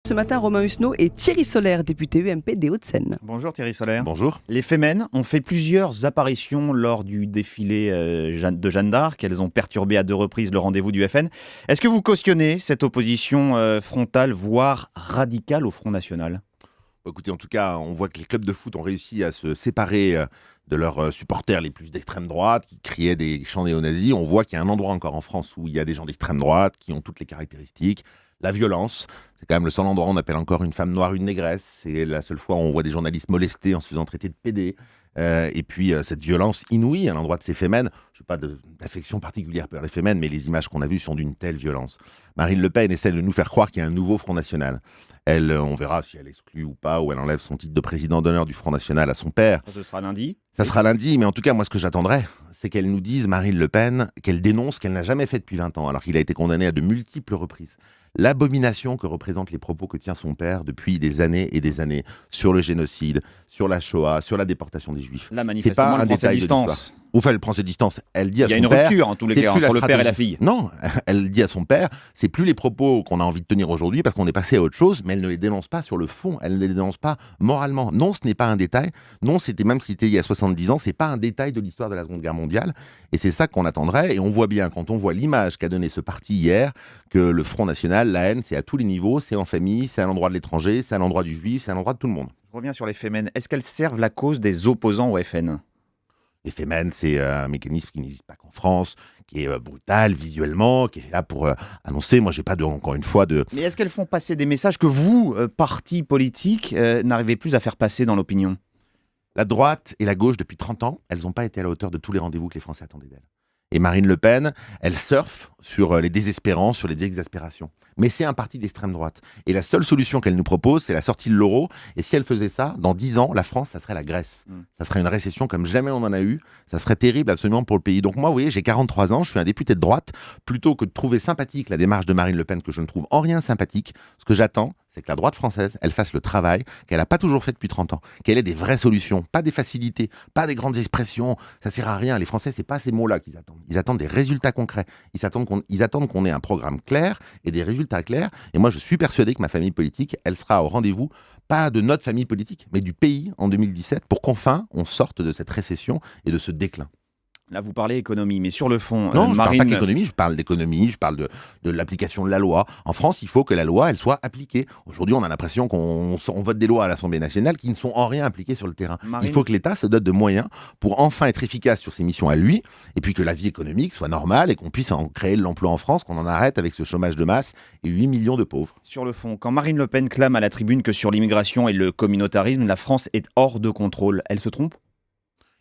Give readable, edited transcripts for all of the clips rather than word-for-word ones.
Ce matin, Romain Husneau et Thierry Solère, député UMP des Hauts-de-Seine. Bonjour Thierry Solère. Bonjour. Les Femen ont fait plusieurs apparitions lors du défilé de Jeanne d'Arc. Elles ont perturbé à 2 reprises le rendez-vous du FN. Est-ce que vous cautionnez cette opposition frontale, voire radicale au Front National ? Écoutez, en tout cas, on voit que les clubs de foot ont réussi à se séparer de leurs supporters les plus d'extrême droite, qui criaient des chants néo-nazis. On voit qu'il y a un endroit encore en France où il y a des gens d'extrême droite qui ont toutes les caractéristiques. La violence, c'est quand même le seul endroit où on appelle encore une femme noire une négresse. C'est la seule fois où on voit des journalistes molestés en se faisant traiter de PD. Et puis cette violence inouïe à l'endroit de ces Femen. Je n'ai pas d'affection particulière pour les Femen, mais les images qu'on a vues sont d'une telle violence. Marine Le Pen essaie de nous faire croire qu'il y a un nouveau Front National. On verra si elle exclut ou pas, ou elle enlève son titre de président d'honneur du Front National à son père. Ce sera lundi. Ça sera lundi, mais en tout cas, moi, ce que j'attendrais, c'est qu'elle nous dise, Marine Le Pen, qu'elle dénonce ce qu'elle n'a jamais fait depuis 20 ans, alors qu'il a été condamné à de multiples reprises. L'abomination que représentent les propos que tient son père depuis des années et des années sur le génocide, sur la Shoah, sur la déportation des Juifs. Là, manifestement, elle prend ses distances. Enfin, elle prend ses distances. Elle dit à son père... Il y a une rupture, en tous les cas, entre le père et la fille. Non, elle dit à son père, c'est plus les propos qu'on a envie de tenir aujourd'hui parce qu'on est passé à autre chose, mais elle ne les dénonce pas sur le fond, elle ne les dénonce pas moralement. Non, ce n'est pas un détail. Non, c'était même cité il y a 70 ans, c'est pas un détail de l'histoire de la Seconde Guerre mondiale. Et c'est ça qu'on attendrait. Et on voit bien, quand on voit l'image qu'a donnée ce parti hier, que le Front National, la haine, c'est à tous les niveaux, c'est en famille, c'est à l'endroit de l'étranger, c'est à l'endroit du juif, c'est à l'endroit de tout le monde. Je reviens sur les Femen. Est-ce qu'elles servent la cause des opposants au FN ? Les Femen, c'est un mécanisme qui n'existe pas qu'en France, qui est brutal visuellement, qui est là pour annoncer. Moi, j'ai pas encore une fois de... Mais est-ce qu'elles font passer des messages que vous, parti politique, n'arrivez plus à faire passer dans l'opinion ? La droite et la gauche, depuis 30 ans, elles n'ont pas été à la hauteur de tous les rendez-vous que les Français attendaient d'elles. Et Marine Le Pen, elle surfe sur les désespérances, sur les exaspérations. Mais c'est un parti d'extrême droite. Et la seule solution qu'elle nous propose, c'est la sortie de l'euro. Et si elle faisait ça, dans 10 ans, la France, ça serait la Grèce. Ça serait une récession comme jamais on en a eu. Ça serait terrible absolument pour le pays. Donc moi, vous voyez, j'ai 43 ans, je suis un député de droite. Plutôt que de trouver sympathique la démarche de Marine Le Pen, que je ne trouve en rien sympathique, ce que j'attends, c'est que la droite française, elle fasse le travail qu'elle n'a pas toujours fait depuis 30 ans. Qu'elle ait des vraies solutions, pas des facilités, pas des grandes expressions. Ça sert à rien. Les Français, c'est pas ces mots-là qu'ils attendent. Ils attendent des résultats concrets. Ils attendent qu'on ait un programme clair et des résultats clairs. Et moi, je suis persuadé que ma famille politique, elle sera au rendez-vous, pas de notre famille politique, mais du pays en 2017, pour qu'enfin, on sorte de cette récession et de ce déclin. Là, vous parlez économie, mais sur le fond... Non, je ne parle pas d'économie, je parle d'économie, je parle de l'application de la loi. En France, il faut que la loi, elle soit appliquée. Aujourd'hui, on a l'impression qu'on vote des lois à l'Assemblée nationale qui ne sont en rien appliquées sur le terrain. Il faut que l'État se dote de moyens pour enfin être efficace sur ses missions à lui, et puis que la vie économique soit normale et qu'on puisse en créer de l'emploi en France, qu'on en arrête avec ce chômage de masse et 8 millions de pauvres. Sur le fond, quand Marine Le Pen clame à la tribune que sur l'immigration et le communautarisme, la France est hors de contrôle, elle se trompe ?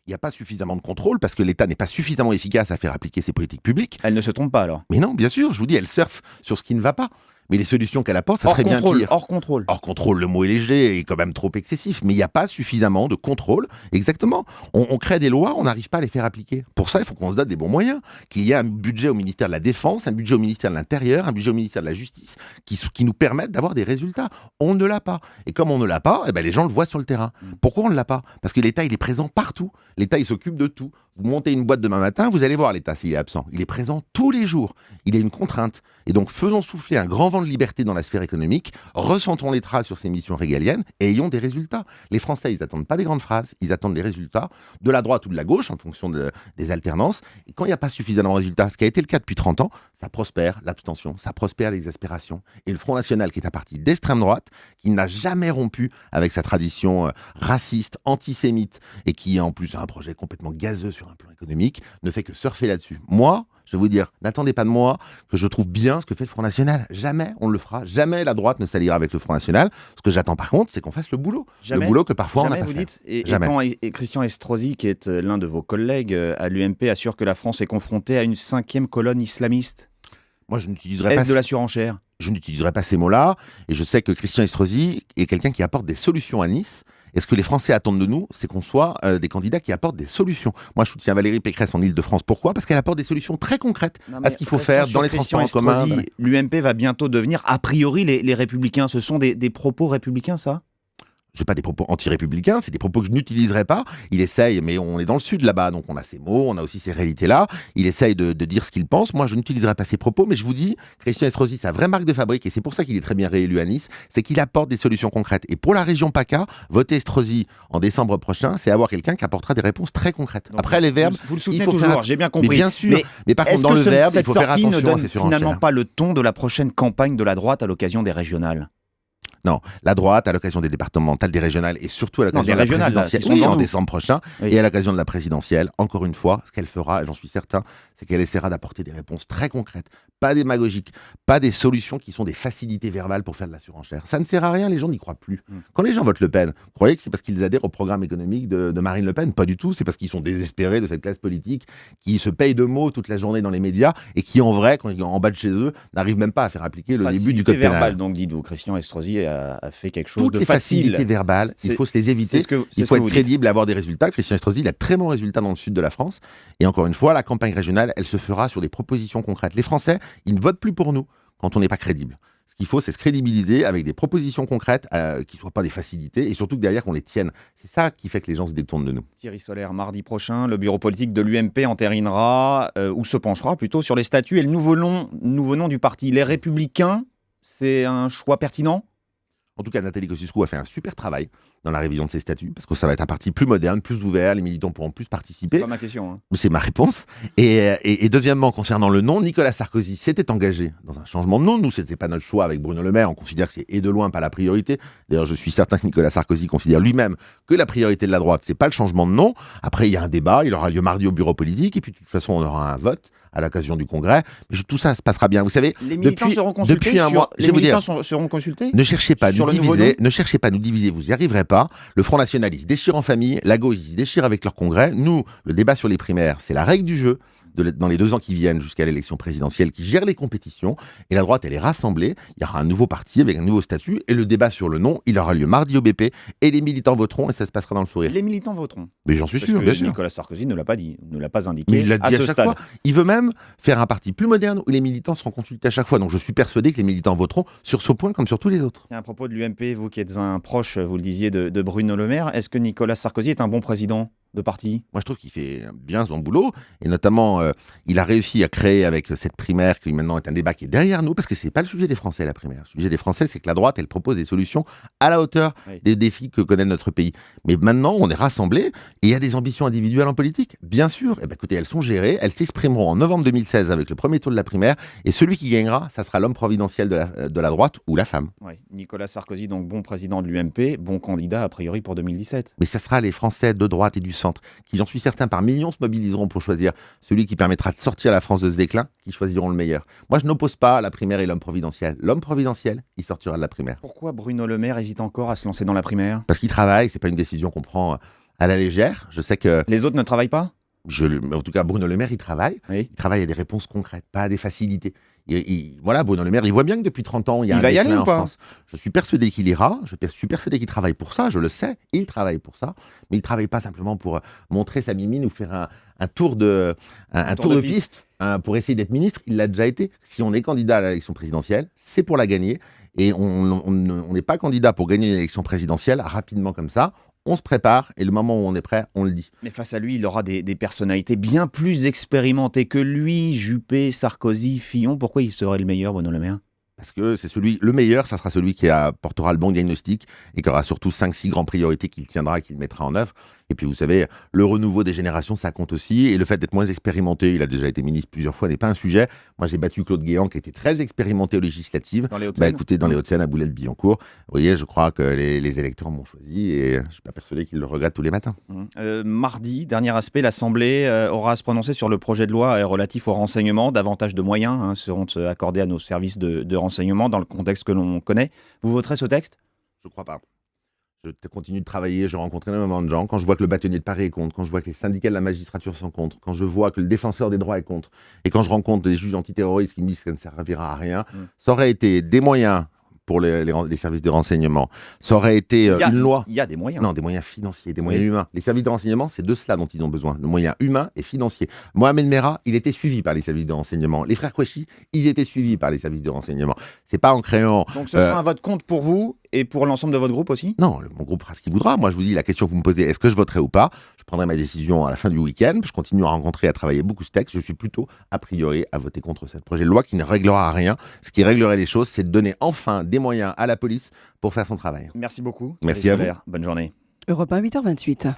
Il n'y a pas suffisamment de contrôle parce que l'État n'est pas suffisamment efficace à faire appliquer ses politiques publiques. Elle ne se trompe pas alors ? Mais non, bien sûr, je vous dis, elle surfe sur ce qui ne va pas. Mais les solutions qu'elle apporte, ça serait bien pire. Hors contrôle. Hors contrôle, le mot est léger et quand même trop excessif. Mais il n'y a pas suffisamment de contrôle. Exactement. On crée des lois, on n'arrive pas à les faire appliquer. Pour ça, il faut qu'on se donne des bons moyens. Qu'il y ait un budget au ministère de la Défense, un budget au ministère de l'Intérieur, un budget au ministère de la Justice qui nous permettent d'avoir des résultats. On ne l'a pas. Et comme on ne l'a pas, les gens le voient sur le terrain. Pourquoi on ne l'a pas ? Parce que l'État, il est présent partout. L'État, il s'occupe de tout. Vous montez une boîte demain matin, vous allez voir l'État s'il est absent. Il est présent tous les jours. Il est une contrainte. Et donc, faisons souffler un grand vent de liberté dans la sphère économique, ressentons les traces sur ces missions régaliennes et ayons des résultats. Les Français, ils n'attendent pas des grandes phrases, ils attendent des résultats de la droite ou de la gauche en fonction des alternances. Et quand il n'y a pas suffisamment de résultats, ce qui a été le cas depuis 30 ans, ça prospère l'abstention, ça prospère l'exaspération. Et le Front National, qui est un parti d'extrême droite, qui n'a jamais rompu avec sa tradition raciste, antisémite, et qui en plus a un projet complètement gazeux sur un plan économique, ne fait que surfer là-dessus. Moi, je vais vous dire, n'attendez pas de moi que je trouve bien ce que fait le Front National. Jamais on ne le fera. Jamais la droite ne s'alliera avec le Front National. Ce que j'attends par contre, c'est qu'on fasse le boulot. Jamais, le boulot que parfois jamais, on n'a pas vous fait. Dites, et quand Christian Estrosi, qui est l'un de vos collègues à l'UMP, assure que la France est confrontée à une 5e colonne islamiste, moi, je n'utiliserai pas... Est-ce de la surenchère ? Je n'utiliserai pas ces mots-là. Et je sais que Christian Estrosi est quelqu'un qui apporte des solutions à Nice. Et ce que les Français attendent de nous, c'est qu'on soit des candidats qui apportent des solutions. Moi, je soutiens Valérie Pécresse en Île-de-France. Pourquoi ? Parce qu'elle apporte des solutions très concrètes à ce qu'il faut faire dans les transports en commun. L'UMP va bientôt devenir, a priori, les Républicains. Ce sont des propos républicains, ça ? Ce pas des propos anti-républicains, c'est des propos que je n'utiliserai pas. Il essaye, mais on est dans le sud là-bas, donc on a ces mots, on a aussi ces réalités-là. Il essaye de dire ce qu'il pense. Moi, je n'utiliserai pas ces propos, mais je vous dis, Christian Estrosi, sa vraie marque de fabrique, et c'est pour ça qu'il est très bien réélu à Nice, c'est qu'il apporte des solutions concrètes. Et pour la région PACA, voter Estrosi en décembre prochain, c'est avoir quelqu'un qui apportera des réponses très concrètes. Donc, après, les verbes, vous le il soutenez faut toujours, faire j'ai bien compris. Mais bien sûr, mais par contre, est-ce dans que le verbe, il cette faut faire sortie attention ne à donne ces surenchères. finalement pas le ton de la prochaine campagne de la droite à l'occasion des régionales? Non, la droite, à l'occasion des départementales, des régionales et surtout à l'occasion des de la régionales, présidentielle, qui sont devant en nous. décembre prochain, Oui. et à l'occasion de la présidentielle, encore une fois, ce qu'elle fera, et j'en suis certain, c'est qu'elle essaiera d'apporter des réponses très concrètes, pas démagogiques, pas des solutions qui sont des facilités verbales pour faire de la surenchère. Ça ne sert à rien, les gens n'y croient plus. Quand les gens votent Le Pen, vous croyez que c'est parce qu'ils adhèrent au programme économique de Marine Le Pen? Pas du tout, c'est parce qu'ils sont désespérés de cette classe politique qui se paye de mots toute la journée dans les médias et qui, en vrai, quand ils sont en bas de chez eux, n'arrivent même pas à faire appliquer le début du code verbale, pénal. donc dites-vous, Christian Estrosi a fait quelque chose Toutes de les facile. facilités verbales, il faut se les éviter. Il faut être crédible et avoir des résultats. Christian Estrosi, il a très bons résultats dans le sud de la France. Et encore une fois, la campagne régionale, elle se fera sur des propositions concrètes. Les Français, ils ne votent plus pour nous quand on n'est pas crédible. Ce qu'il faut, c'est se crédibiliser avec des propositions concrètes qui ne soient pas des facilités et surtout que derrière, qu'on les tienne. C'est ça qui fait que les gens se détournent de nous. Thierry Solaire, mardi prochain, le bureau politique de l'UMP entérinera, ou se penchera plutôt, sur les statuts et le nouveau nom du parti. Les Républicains, c'est un choix pertinent? En tout cas, Nathalie Kosciusko a fait un super travail dans la révision de ses statuts, parce que ça va être un parti plus moderne, plus ouvert, les militants pourront plus participer. C'est pas ma question. Hein. C'est ma réponse. Et deuxièmement, concernant le nom, Nicolas Sarkozy s'était engagé dans un changement de nom. Nous, c'était pas notre choix avec Bruno Le Maire. On considère que c'est et de loin pas la priorité. D'ailleurs, je suis certain que Nicolas Sarkozy considère lui-même que la priorité de la droite, c'est pas le changement de nom. Après, il y a un débat, il aura lieu mardi au bureau politique, et puis de toute façon, on aura un vote à l'occasion du congrès. Mais tout ça se passera bien. Vous savez, les militants seront consultés. Depuis un mois, les militants seront consultés. Ne cherchez pas à sur nous le nouveau diviser. nom. Ne cherchez pas à nous diviser. Vous n'y arriverez pas. Le Front National, il se déchire en famille. La gauche, il se déchire avec leur congrès. Nous, le débat sur les primaires, c'est la règle du jeu dans les 2 ans qui viennent jusqu'à l'élection présidentielle qui gère les compétitions. Et la droite, elle est rassemblée. Il y aura un nouveau parti avec un nouveau statut. Et le débat sur le nom, il aura lieu mardi au BP. Et les militants voteront et ça se passera dans le sourire. Les militants voteront. Mais j'en suis Parce sûr, que bien sûr. Nicolas Sarkozy ne l'a pas dit, ne l'a pas Mais indiqué il l'a dit à à ce chaque stade. fois. Il veut même faire un parti plus moderne où les militants seront consultés à chaque fois. Donc je suis persuadé que les militants voteront sur ce point comme sur tous les autres. Tiens, à propos de l'UMP, vous qui êtes un proche, vous le disiez, de Bruno Le Maire, est-ce que Nicolas Sarkozy est un bon président de parti? Moi, je trouve qu'il fait bien son boulot. Et notamment, il a réussi à créer avec cette primaire, qui maintenant est un débat qui est derrière nous, parce que c'est pas le sujet des Français, la primaire. Le sujet des Français, c'est que la droite, elle propose des solutions à la hauteur des défis que connaît notre pays. Mais maintenant, on est rassemblés et il y a des ambitions individuelles en politique. Bien sûr. Eh ben, écoutez, elles sont gérées. Elles s'exprimeront en novembre 2016 avec le premier tour de la primaire. Et celui qui gagnera, ça sera l'homme providentiel de la droite ou la femme. Oui. Nicolas Sarkozy, donc bon président de l'UMP, bon candidat a priori pour 2017. Mais ça sera les Français de droite et du centre qui, j'en suis certain, par millions se mobiliseront pour choisir celui qui permettra de sortir la France de ce déclin, qui choisiront le meilleur. Moi, je n'oppose pas la primaire et l'homme providentiel. L'homme providentiel, il sortira de la primaire. Pourquoi Bruno Le Maire hésite encore à se lancer dans la primaire? Parce qu'il travaille, c'est pas une décision qu'on prend à la légère. Je sais que... Les autres ne travaillent pas? En tout cas, Bruno Le Maire, il travaille. Oui. Il travaille à des réponses concrètes, pas à des facilités. Voilà, Bruno Le Maire, il voit bien que depuis 30 ans, il y a un va y déclin aller ou en pas France. Je suis persuadé qu'il ira, je suis persuadé qu'il travaille pour ça, je le sais, il travaille pour ça, mais il ne travaille pas simplement pour montrer sa mimine ou faire un tour de piste pour essayer d'être ministre. Il l'a déjà été. Si on est candidat à l'élection présidentielle, c'est pour la gagner. Et on n'est pas candidat pour gagner une élection présidentielle rapidement comme ça. On se prépare et le moment où on est prêt, on le dit. Mais face à lui, il aura des personnalités bien plus expérimentées que lui, Juppé, Sarkozy, Fillon. Pourquoi il serait le meilleur, Bruno Le Maire? Parce que c'est le meilleur, ça sera celui qui apportera le bon diagnostic et qui aura surtout 5-6 grandes priorités qu'il tiendra et qu'il mettra en œuvre. Et puis vous savez, le renouveau des générations, ça compte aussi. Et le fait d'être moins expérimenté, il a déjà été ministre plusieurs fois, n'est pas un sujet. Moi, j'ai battu Claude Guéant, qui était très expérimenté aux législatives. Dans les Hauts-de-Seine. Écoutez, dans les Hauts-de-Seine, à Boulay-de-Billancourt. Vous voyez, je crois que les électeurs m'ont choisi et je ne suis pas persuadé qu'ils le regrettent tous les matins. Mardi, dernier aspect, l'Assemblée aura à se prononcer sur le projet de loi relatif au renseignement. Davantage de moyens seront accordés à nos services de renseignement dans le contexte que l'on connaît. Vous voterez ce texte? Je ne crois pas. Je continue de travailler, je rencontre énormément de gens. Quand je vois que le bâtonnier de Paris est contre, quand je vois que les syndicats de la magistrature sont contre, quand je vois que le défenseur des droits est contre, et quand je rencontre des juges antiterroristes qui me disent que ça ne servira à rien, ça aurait été des moyens pour les services de renseignement. Ça aurait été une loi. Il y a des moyens. Non, des moyens financiers, des moyens humains. Les services de renseignement, c'est de cela dont ils ont besoin. De moyens humains et financiers. Mohamed Merah, il était suivi par les services de renseignement. Les frères Kouachi, ils étaient suivis par les services de renseignement. C'est pas en créant... Donc ce sera un vote contre pour vous Et pour l'ensemble de votre groupe aussi ? Non, mon groupe fera ce qu'il voudra. Moi, je vous dis, la question que vous me posez, est-ce que je voterai ou pas ? Je prendrai ma décision à la fin du week-end. Je continue à rencontrer, à travailler beaucoup ce texte. Je suis plutôt, a priori, à voter contre ce projet de loi qui ne réglera rien. Ce qui réglerait les choses, c'est de donner enfin des moyens à la police pour faire son travail. Merci beaucoup. Merci à vous. Bonne journée. Europe 1, 8h28.